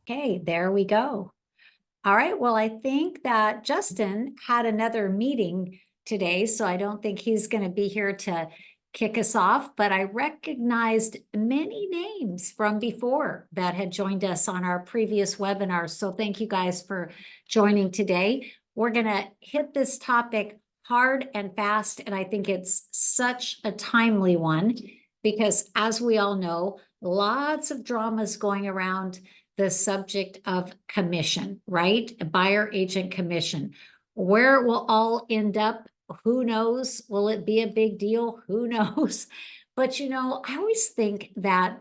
Okay, there we go. All right, well, I think that Justin had another meeting today, so I don't think he's going to be here to kick us off, but I recognized many names from before that had joined us on our previous webinars. So thank you guys for joining today. We're going to hit this topic hard and fast, and I think it's such a timely one because, as we all know, lots of dramas going around the subject of commission, right? A buyer agent commission. Where it will all end up, who knows? Will it be a big deal? Who knows? But I always think that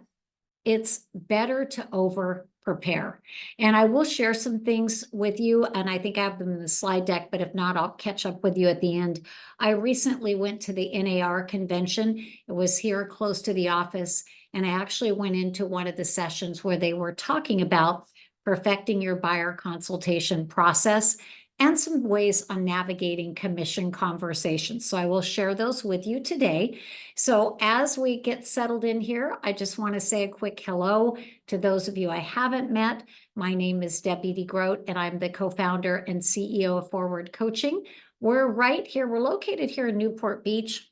it's better to over prepare. And I will share some things with you, and I think I have them in the slide deck, but if not, I'll catch up with you at the end. I recently went to the NAR convention. It was here close to the office, and I actually went into one of the sessions where they were talking about perfecting your buyer consultation process and some ways on navigating commission conversations. So I will share those with you today. So as we get settled in here, I just want to say a quick hello to those of you I haven't met. My name is Debbie Grote, and I'm the co-founder and CEO of Forward Coaching. We're right here. We're located here in Newport Beach,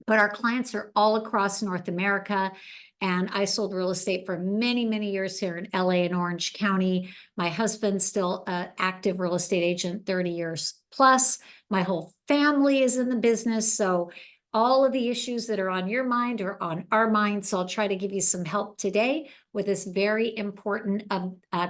but our clients are all across North America. And I sold real estate for many, many years here in LA and Orange County. My husband's still an active real estate agent, 30 years plus. My whole family is in the business. So all of the issues that are on your mind are on our mind. So I'll try to give you some help today with this very important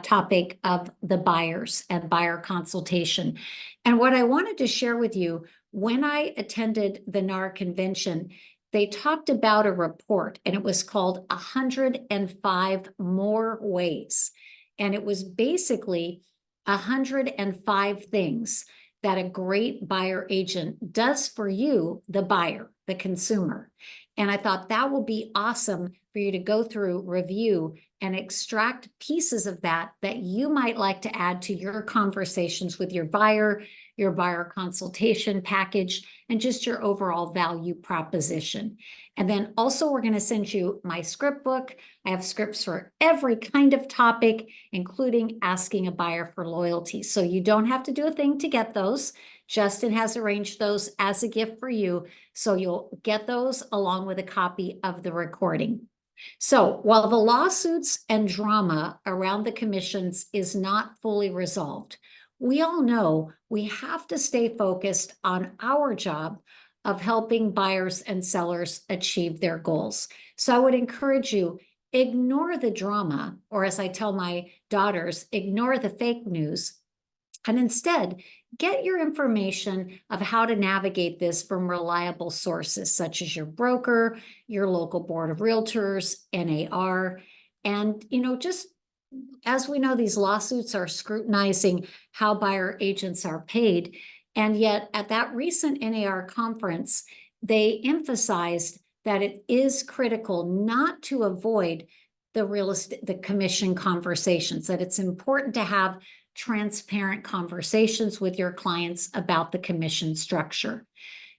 topic of the buyers and buyer consultation. And what I wanted to share with you, when I attended the NAR convention, they talked about a report, and it was called 105 More Ways. And it was basically 105 things that a great buyer agent does for you, the buyer, the consumer. And I thought that will be awesome for you to go through, review, and extract pieces of that you might like to add to your conversations with your buyer consultation package, and just your overall value proposition. And then also we're going to send you my script book. I have scripts for every kind of topic, including asking a buyer for loyalty. So you don't have to do a thing to get those. Justin has arranged those as a gift for you. So you'll get those along with a copy of the recording. So while the lawsuits and drama around the commissions is not fully resolved, we all know we have to stay focused on our job of helping buyers and sellers achieve their goals. So I would encourage you, ignore the drama, or as I tell my daughters, ignore the fake news, and instead get your information of how to navigate this from reliable sources, such as your broker, your local board of realtors, NAR, and just as we know, these lawsuits are scrutinizing how buyer agents are paid. And yet at that recent NAR conference, they emphasized that it is critical not to avoid the commission conversations, that it's important to have transparent conversations with your clients about the commission structure.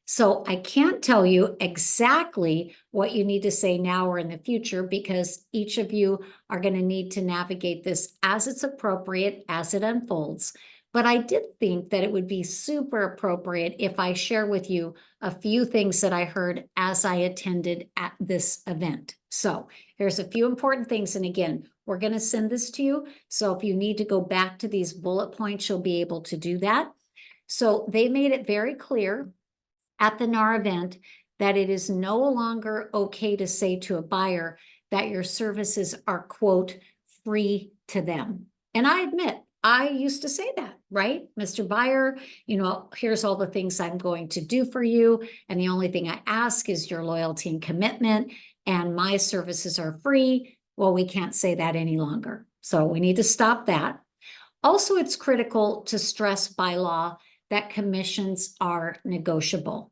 So I can't tell you exactly what you need to say now or in the future, because each of you are going to need to navigate this as it's appropriate, as it unfolds. But I did think that it would be super appropriate if I share with you a few things that I heard as I attended at this event. So here's a few important things. And again, we're going to send this to you. So if you need to go back to these bullet points, you'll be able to do that. So they made it very clear at the NAR event that it is no longer okay to say to a buyer that your services are, quote, free to them. And I admit, I used to say that, right? Mr. Buyer, here's all the things I'm going to do for you. And the only thing I ask is your loyalty and commitment, and my services are free. Well, we can't say that any longer. So we need to stop that. Also, it's critical to stress by law that commissions are negotiable.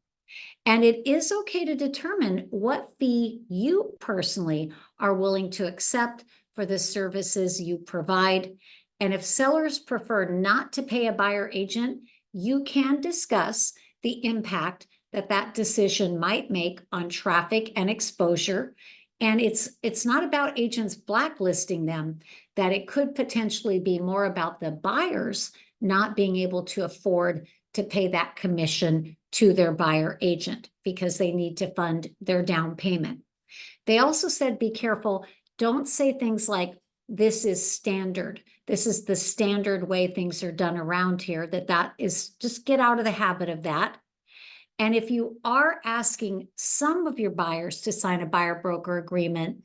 And it is okay to determine what fee you personally are willing to accept for the services you provide. And if sellers prefer not to pay a buyer agent, you can discuss the impact that decision might make on traffic and exposure. And it's not about agents blacklisting them, that it could potentially be more about the buyers not being able to afford to pay that commission to their buyer agent because they need to fund their down payment. They also said, be careful, don't say things like, this is standard. This is the standard way things are done around here, that is, just get out of the habit of that. And if you are asking some of your buyers to sign a buyer broker agreement,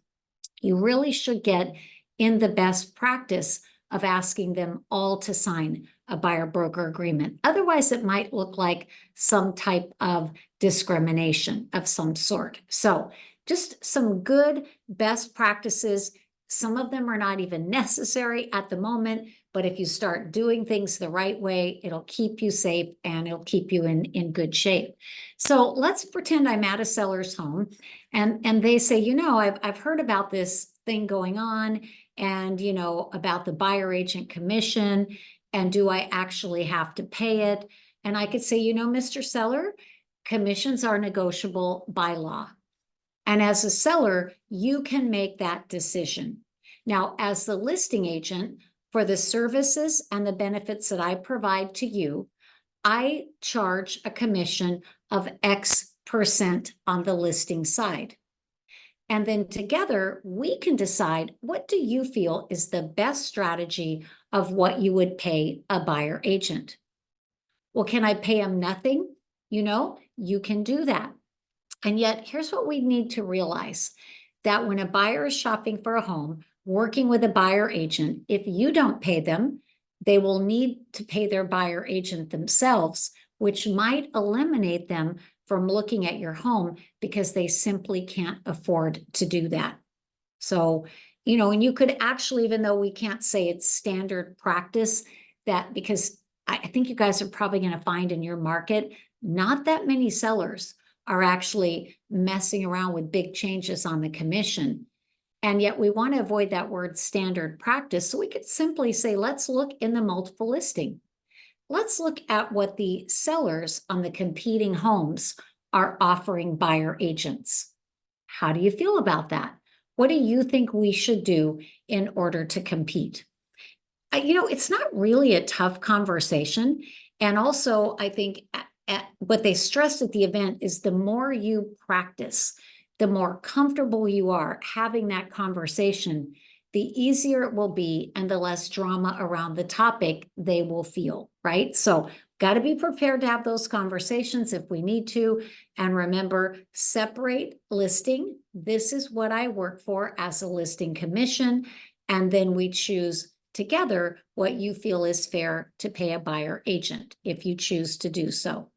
you really should get in the best practice of asking them all to sign a buyer broker agreement. Otherwise, it might look like some type of discrimination of some sort. So just some good best practices. Some of them are not even necessary at the moment, but if you start doing things the right way, it'll keep you safe and it'll keep you in good shape. So let's pretend I'm at a seller's home and they say, you know, I've heard about this thing going on and, you know, about the buyer agent commission, and do I actually have to pay it? And I could say, you know, Mr. Seller, commissions are negotiable by law. And as a seller, you can make that decision. Now, as the listing agent, for the services and the benefits that I provide to you, I charge a commission of X% on the listing side. And then together, we can decide, what do you feel is the best strategy of what you would pay a buyer agent? Well, can I pay them nothing? You know, you can do that. And yet, here's what we need to realize, that when a buyer is shopping for a home, working with a buyer agent, if you don't pay them, they will need to pay their buyer agent themselves, which might eliminate them from looking at your home because they simply can't afford to do that. So, you know, and you could actually, even though we can't say it's standard practice, that because I think you guys are probably going to find in your market, not that many sellers are actually messing around with big changes on the commission. And yet we want to avoid that word standard practice. So we could simply say, let's look in the multiple listing. Let's look at what the sellers on the competing homes are offering buyer agents. How do you feel about that? What do you think we should do in order to compete? You know, it's not really a tough conversation. And also, I think what they stressed at the event is the more you practice, the more comfortable you are having that conversation, the easier it will be and the less drama around the topic they will feel, right? So got to be prepared to have those conversations if we need to. And remember, separate listing. This is what I work for as a listing commission. And then we choose together what you feel is fair to pay a buyer agent if you choose to do so.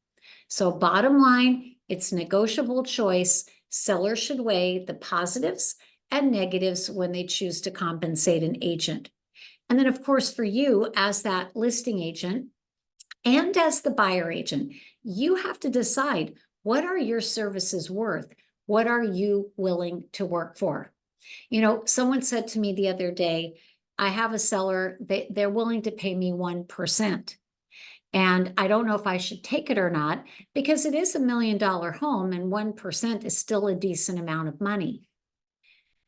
So bottom line, it's negotiable choice. Sellers should weigh the positives and negatives when they choose to compensate an agent. And then, of course, for you as that listing agent and as the buyer agent, you have to decide, what are your services worth? What are you willing to work for? You know, someone said to me the other day, I have a seller, they're willing to pay me 1%. And I don't know if I should take it or not, because it is $1 million home and 1% is still a decent amount of money.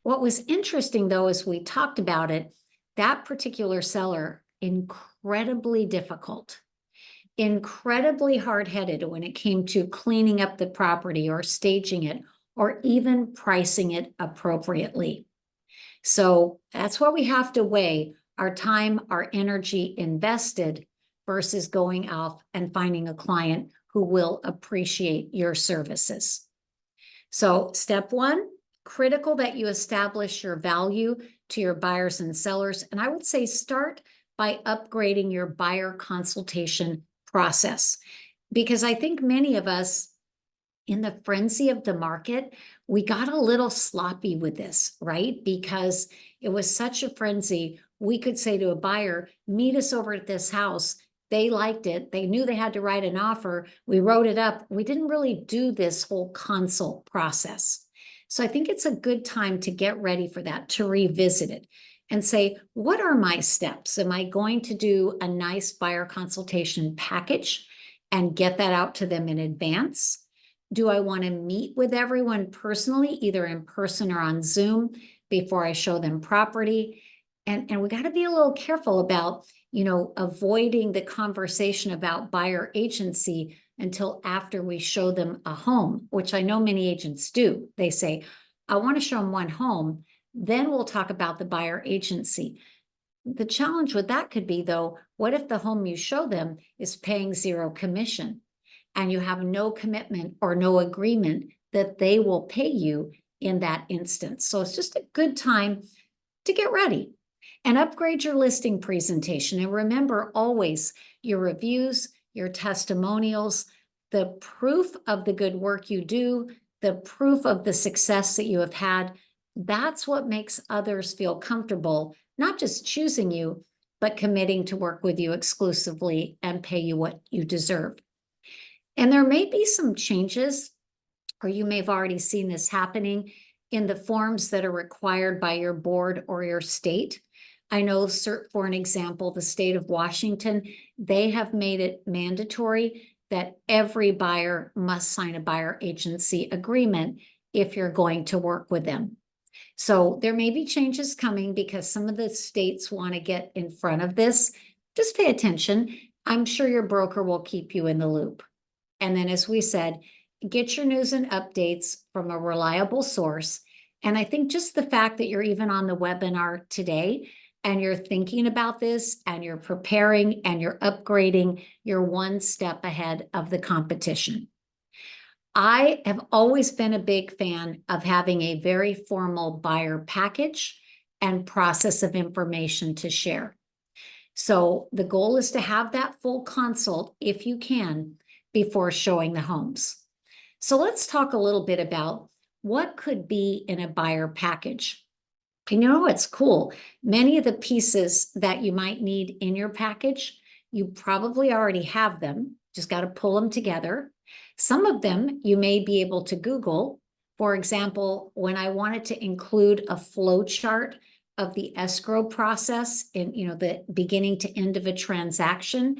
What was interesting, though, as we talked about it, that particular seller, incredibly difficult, incredibly hard-headed when it came to cleaning up the property or staging it or even pricing it appropriately. So that's why we have to weigh our time, our energy invested versus going off and finding a client who will appreciate your services. So step one, critical that you establish your value to your buyers and sellers. And I would say start by upgrading your buyer consultation process, because I think many of us, in the frenzy of the market, we got a little sloppy with this, right? Because it was such a frenzy. We could say to a buyer, meet us over at this house. They liked it. They knew they had to write an offer. We wrote it up. We didn't really do this whole consult process. So I think it's a good time to get ready for that, to revisit it and say, what are my steps? Am I going to do a nice buyer consultation package and get that out to them in advance? Do I want to meet with everyone personally, either in person or on Zoom, before I show them property? And we got to be a little careful about, avoiding the conversation about buyer agency until after we show them a home, which I know many agents do. They say, I want to show them one home, then we'll talk about the buyer agency. The challenge with that could be, though, what if the home you show them is paying zero commission and you have no commitment or no agreement that they will pay you in that instance? So it's just a good time to get ready and upgrade your listing presentation. And remember always your reviews, your testimonials, the proof of the good work you do, the proof of the success that you have had. That's what makes others feel comfortable, not just choosing you, but committing to work with you exclusively and pay you what you deserve. And there may be some changes, or you may have already seen this happening in the forms that are required by your board or your state. I know, for an example, the state of Washington, they have made it mandatory that every buyer must sign a buyer agency agreement if you're going to work with them. So there may be changes coming because some of the states want to get in front of this. Just pay attention. I'm sure your broker will keep you in the loop. And then, as we said, get your news and updates from a reliable source. And I think just the fact that you're even on the webinar today and you're thinking about this and you're preparing and you're upgrading, you're one step ahead of the competition. I have always been a big fan of having a very formal buyer package and process of information to share. So the goal is to have that full consult, if you can, before showing the homes. So let's talk a little bit about what could be in a buyer package. And it's cool. Many of the pieces that you might need in your package, you probably already have them. Just got to pull them together. Some of them you may be able to Google. For example, when I wanted to include a flow chart of the escrow process in, the beginning to end of a transaction,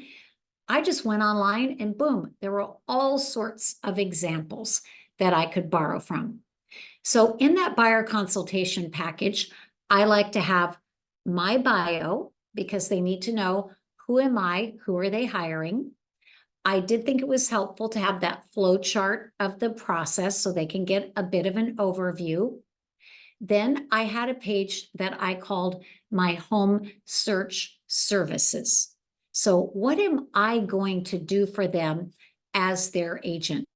I just went online and boom, there were all sorts of examples that I could borrow from. So in that buyer consultation package, I like to have my bio because they need to know who am I, who are they hiring. I did think it was helpful to have that flow chart of the process so they can get a bit of an overview. Then I had a page that I called my home search services. So what am I going to do for them as their agent?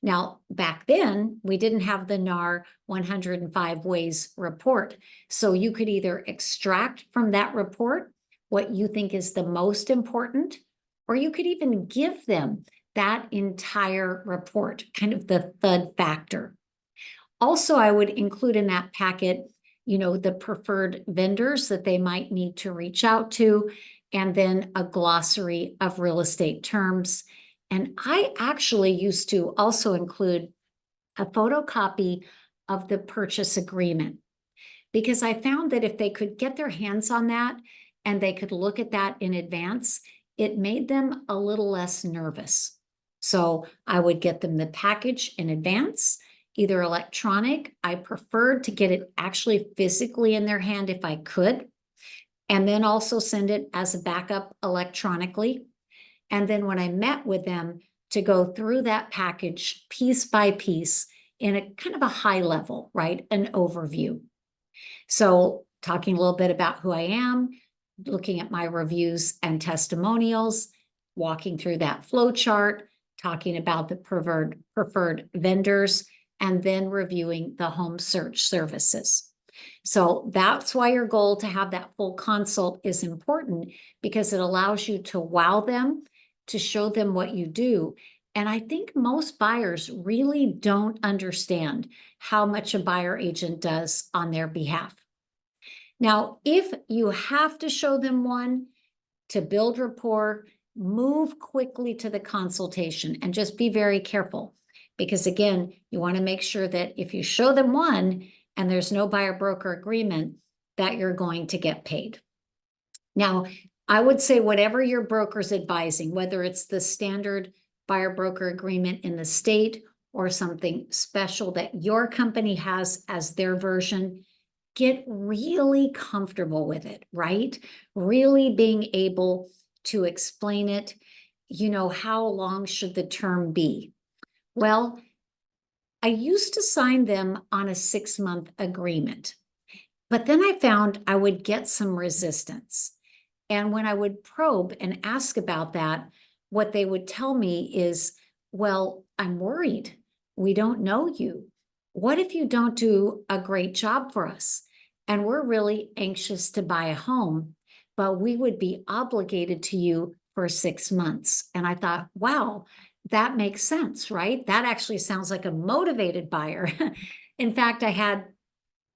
Now, back then, we didn't have the NAR 105 Ways report. So you could either extract from that report what you think is the most important, or you could even give them that entire report, kind of the thud factor. Also, I would include in that packet, the preferred vendors that they might need to reach out to, and then a glossary of real estate terms. And I actually used to also include a photocopy of the purchase agreement, because I found that if they could get their hands on that and they could look at that in advance, it made them a little less nervous. So I would get them the package in advance, either electronic. I preferred to get it actually physically in their hand if I could, and then also send it as a backup electronically. And then when I met with them, to go through that package piece by piece in a kind of a high level, right? An overview. So talking a little bit about who I am, looking at my reviews and testimonials, walking through that flow chart, talking about the preferred vendors, and then reviewing the home search services. So that's why your goal to have that full consult is important, because it allows you to wow them, to show them what you do. And I think most buyers really don't understand how much a buyer agent does on their behalf. Now, if you have to show them one to build rapport, move quickly to the consultation and just be very careful. Because again, you want to make sure that if you show them one and there's no buyer broker agreement, that you're going to get paid. Now, I would say whatever your broker's advising, whether it's the standard buyer broker agreement in the state or something special that your company has as their version, get really comfortable with it, right? Really being able to explain it. How long should the term be? Well, I used to sign them on a 6-month agreement, but then I found I would get some resistance. And when I would probe and ask about that, what they would tell me is, well, I'm worried. We don't know you. What if you don't do a great job for us? And we're really anxious to buy a home, but we would be obligated to you for 6 months. And I thought, wow, that makes sense, right? That actually sounds like a motivated buyer. In fact, I had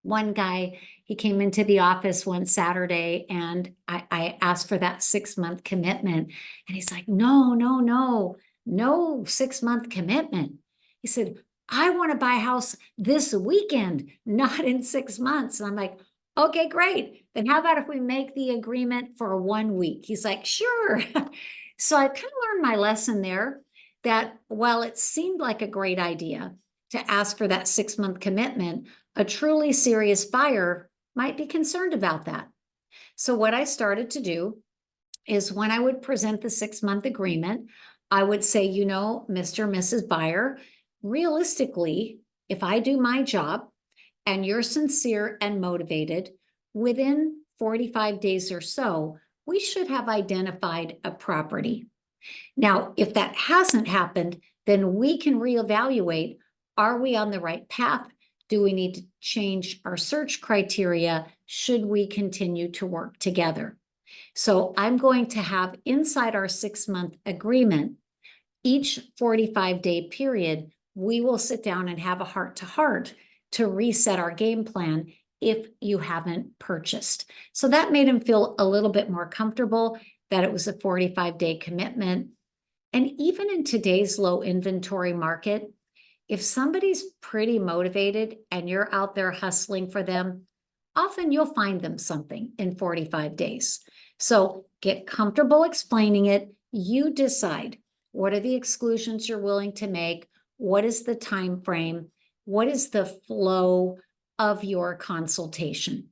one guy, he came into the office one Saturday and I asked for that 6-month commitment. And he's like, no, no, no, no 6-month commitment. He said, I want to buy a house this weekend, not in 6 months. And I'm like, okay, great. Then how about if we make the agreement for 1 week? He's like, sure. So I kind of learned my lesson there that while it seemed like a great idea to ask for that 6-month commitment, a truly serious buyer might be concerned about that. So what I started to do is when I would present the 6-month agreement, I would say, Mr. and Mrs. Buyer, realistically, if I do my job and you're sincere and motivated, within 45 days or so, we should have identified a property. Now, if that hasn't happened, then we can reevaluate, are we on the right path? Do we need to change our search criteria? Should we continue to work together? So I'm going to have inside our 6-month agreement, each 45-day period, we will sit down and have a heart-to-heart to reset our game plan if you haven't purchased. So that made him feel a little bit more comfortable that it was a 45-day commitment. And even in today's low inventory market, if somebody's pretty motivated and you're out there hustling for them, often you'll find them something in 45 days. So get comfortable explaining it. You decide, what are the exclusions you're willing to make? What is the time frame? What is the flow of your consultation?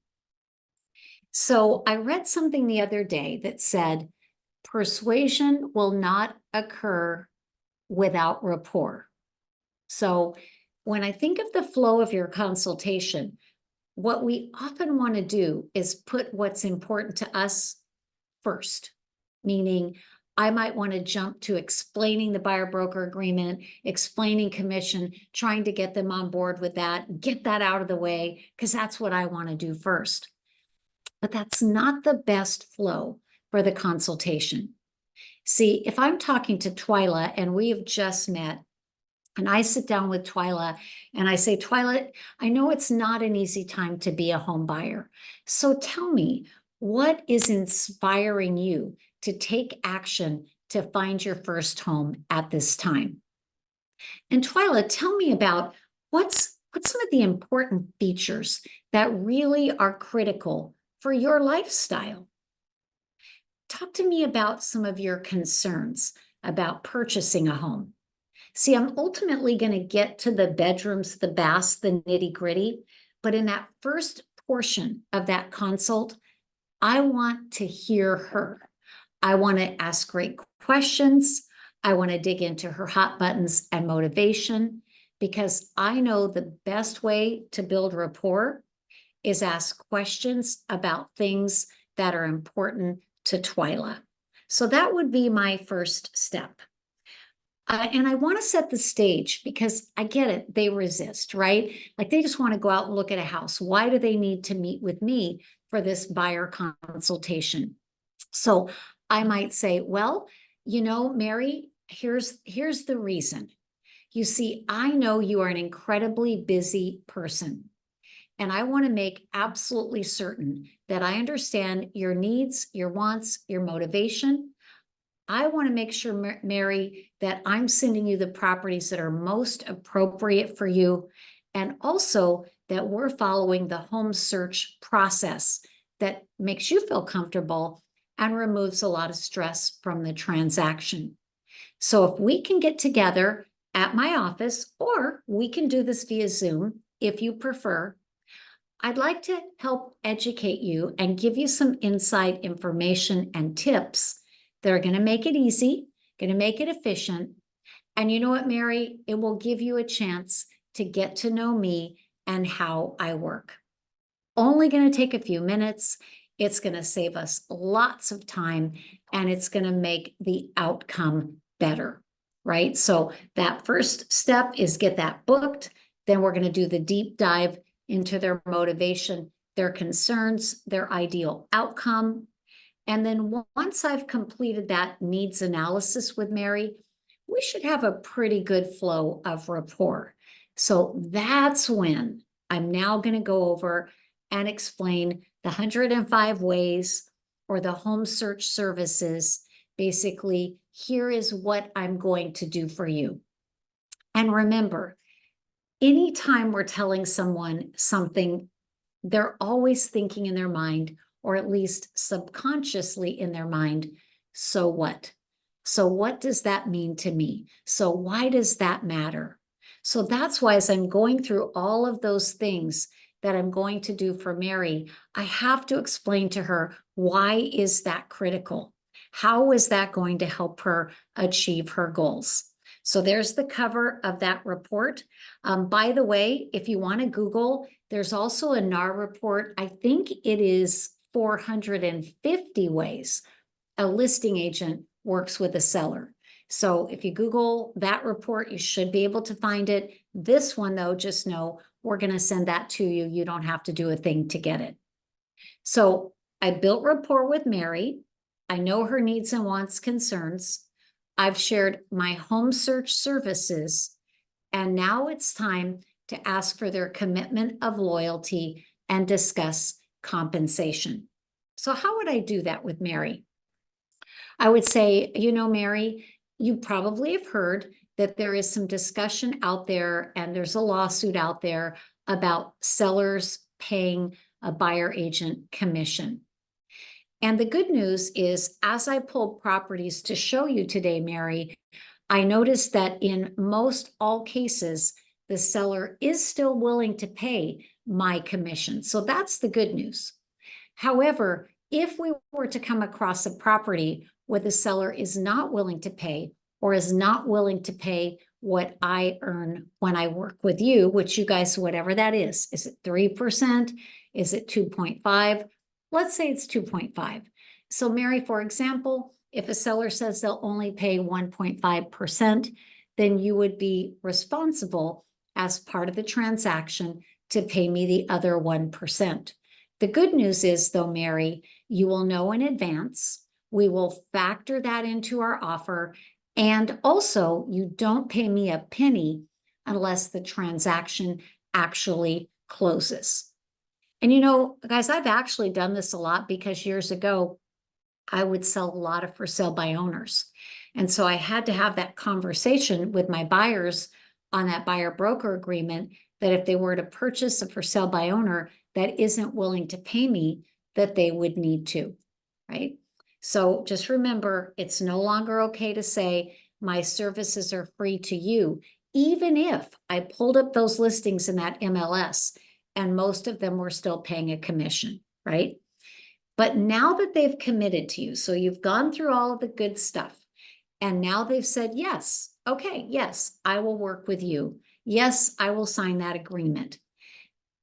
So I read something the other day that said, persuasion will not occur without rapport. So when I think of the flow of your consultation, what we often want to do is put what's important to us first, meaning I might want to jump to explaining the buyer broker agreement, explaining commission, trying to get them on board with that, get that out of the way, because that's what I want to do first. But that's not the best flow for the consultation. See, if I'm talking to Twyla and we have just met, and I sit down with Twyla and I say, Twyla, I know it's not an easy time to be a home buyer. So tell me, what is inspiring you to take action to find your first home at this time? And Twyla, tell me about what's some of the important features that really are critical for your lifestyle. Talk to me about some of your concerns about purchasing a home. See, I'm ultimately going to get to the bedrooms, the baths, the nitty-gritty, but in that first portion of that consult, I want to hear her. I want to ask great questions. I want to dig into her hot buttons and motivation, because I know the best way to build rapport is ask questions about things that are important to Twyla. So that would be my first step. And I want to set the stage because I get it. They resist, right? Like they just want to go out and look at a house. Why do they need to meet with me for this buyer consultation? So I might say, well, Mary, here's the reason. You see, I know you are an incredibly busy person, and I want to make absolutely certain that I understand your needs, your wants, your motivation. I want to make sure, Mary, that I'm sending you the properties that are most appropriate for you, and also that we're following the home search process that makes you feel comfortable and removes a lot of stress from the transaction. So if we can get together at my office, or we can do this via Zoom if you prefer. I'd like to help educate you and give you some inside information and tips that are going to make it easy, going to make it efficient. And you know what, Mary? It will give you a chance to get to know me and how I work. Only going to take a few minutes. It's going to save us lots of time, and it's going to make the outcome better, right? So that first step is get that booked. Then we're going to do the deep dive into their motivation, their concerns, their ideal outcome. And then once I've completed that needs analysis with Mary, we should have a pretty good flow of rapport. So that's when I'm now going to go over and explain the 105 ways or the home search services. Basically, here is what I'm going to do for you. And remember, anytime we're telling someone something, they're always thinking in their mind, or at least subconsciously in their mind, so what? So what does that mean to me? So why does that matter? So that's why, as I'm going through all of those things that I'm going to do for Mary, I have to explain to her, why is that critical? How is that going to help her achieve her goals? So there's the cover of that report. By the way, if you want to Google, there's also a NAR report. I think it is 450 ways a listing agent works with a seller. So if you Google that report, you should be able to find it. This one, though, just know we're going to send that to you. You don't have to do a thing to get it. So I built rapport with Mary. I know her needs and wants, concerns. I've shared my home search services. And now it's time to ask for their commitment of loyalty and discuss compensation. So how would I do that with Mary? I would say, you know, Mary, you probably have heard that there is some discussion out there, and there's a lawsuit out there about sellers paying a buyer agent commission. And the good news is, as I pulled properties to show you today, Mary, I noticed that in most all cases, the seller is still willing to pay my commission. So that's the good news. However, if we were to come across a property where the seller is not willing to pay, or is not willing to pay what I earn when I work with you, which you guys, whatever that is it 3%? Is it 2.5? Let's say it's 2.5. So Mary, for example, if a seller says they'll only pay 1.5%, then you would be responsible as part of the transaction to pay me the other 1%. The good news is, though, Mary, you will know in advance. We will factor that into our offer. And also, you don't pay me a penny unless the transaction actually closes. And you know, guys, I've actually done this a lot, because years ago, I would sell a lot of for sale by owners. And so I had to have that conversation with my buyers on that buyer broker agreement, that if they were to purchase a for sale by owner that isn't willing to pay me, that they would need to, right? So just remember, it's no longer okay to say my services are free to you, even if I pulled up those listings in that MLS and most of them were still paying a commission, right? But now that they've committed to you, so you've gone through all of the good stuff, and now they've said, yes, okay, yes, I will work with you. Yes, I will sign that agreement.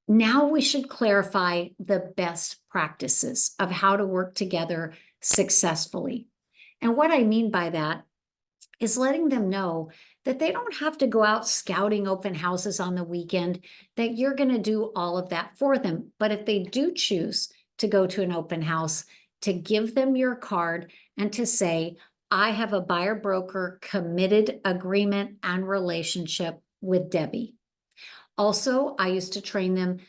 Now we should clarify the best practices of how to work together successfully. And what I mean by that is letting them know that they don't have to go out scouting open houses on the weekend, that you're going to do all of that for them. But if they do choose to go to an open house, to give them your card and to say, I have a buyer broker committed agreement and relationship with Debbie. Also, I used to train them,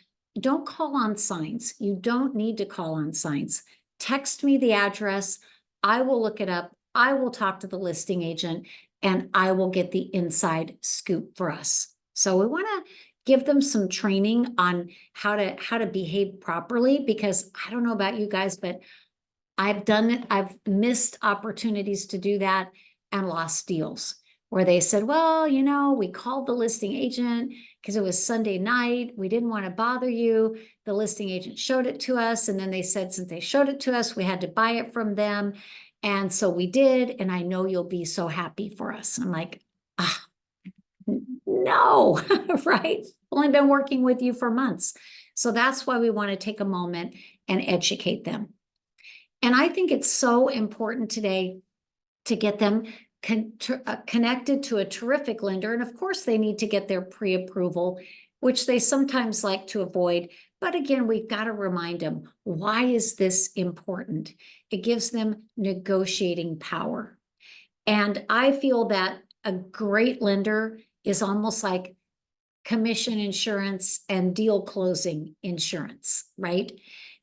don't call on signs. You don't need to call on signs. Text me the address. I will look it up. I will talk to the listing agent, and I will get the inside scoop for us. So we want to give them some training on how to behave properly, because I don't know about you guys, but I've done it. I've missed opportunities to do that and lost deals. where they said, well, we called the listing agent because it was Sunday night. We didn't want to bother you. The listing agent showed it to us. And then they said, since they showed it to us, we had to buy it from them. And so we did. And I know you'll be so happy for us. I'm like, ah, no, right? Only been working with you for months. So that's why we want to take a moment and educate them. And I think it's so important today to get them connected to a terrific lender. And of course, they need to get their pre-approval, which they sometimes like to avoid. But again, we've got to remind them, why is this important? It gives them negotiating power. And I feel that a great lender is almost like commission insurance and deal closing insurance, right?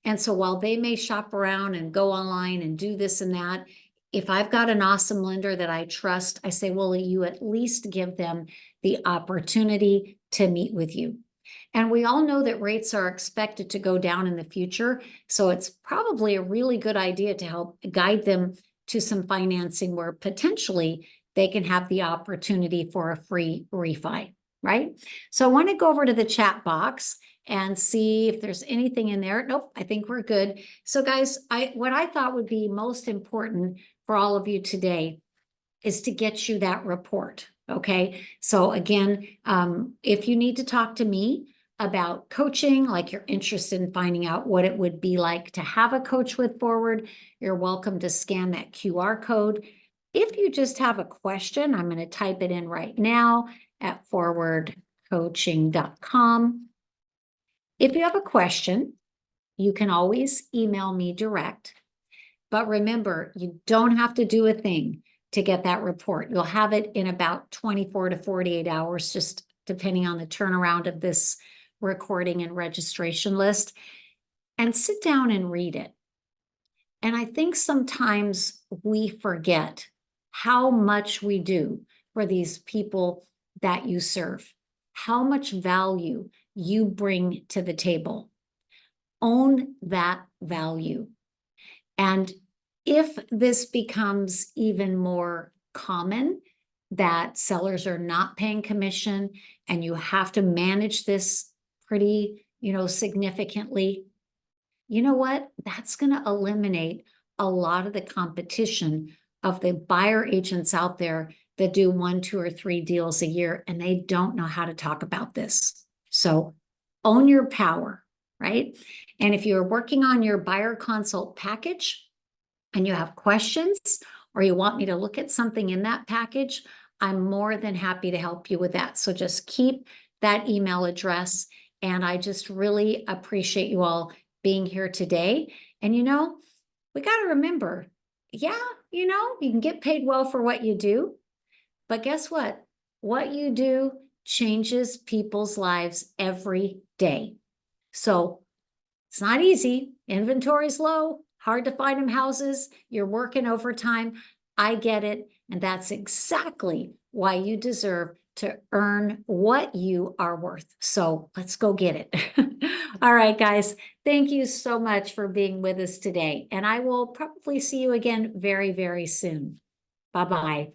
And so while they may shop around and go online and do this and that, if I've got an awesome lender that I trust, I say, well, you at least give them the opportunity to meet with you. And we all know that rates are expected to go down in the future. So it's probably a really good idea to help guide them to some financing where potentially they can have the opportunity for a free refi, right? So I want to go over to the chat box and see if there's anything in there. Nope, I think we're good. So guys, what I thought would be most important for all of you today is to get you that report, okay? So again, if you need to talk to me about coaching, like you're interested in finding out what it would be like to have a coach with Forward, you're welcome to scan that QR code. If you just have a question, I'm going to type it in right now at forwardcoaching.com. If you have a question, you can always email me direct. But remember, you don't have to do a thing to get that report. You'll have it in about 24 to 48 hours, just depending on the turnaround of this recording and registration list. And sit down and read it. And I think sometimes we forget how much we do for these people that you serve, how much value you bring to the table. Own that value. And if this becomes even more common, that sellers are not paying commission and you have to manage this pretty, significantly, you know what? That's going to eliminate a lot of the competition of the buyer agents out there that do 1, 2, or 3 deals a year, and they don't know how to talk about this. So own your power, right? And if you're working on your buyer consult package and you have questions, or you want me to look at something in that package, I'm more than happy to help you with that. So just keep that email address. And I just really appreciate you all being here today. And we got to remember, yeah, you can get paid well for what you do, but guess what? What you do changes people's lives every day. So it's not easy. Inventory's low, hard to find them houses. You're working overtime. I get it. And that's exactly why you deserve to earn what you are worth. So let's go get it. All right, guys. Thank you so much for being with us today. And I will probably see you again very, very soon. Bye-bye.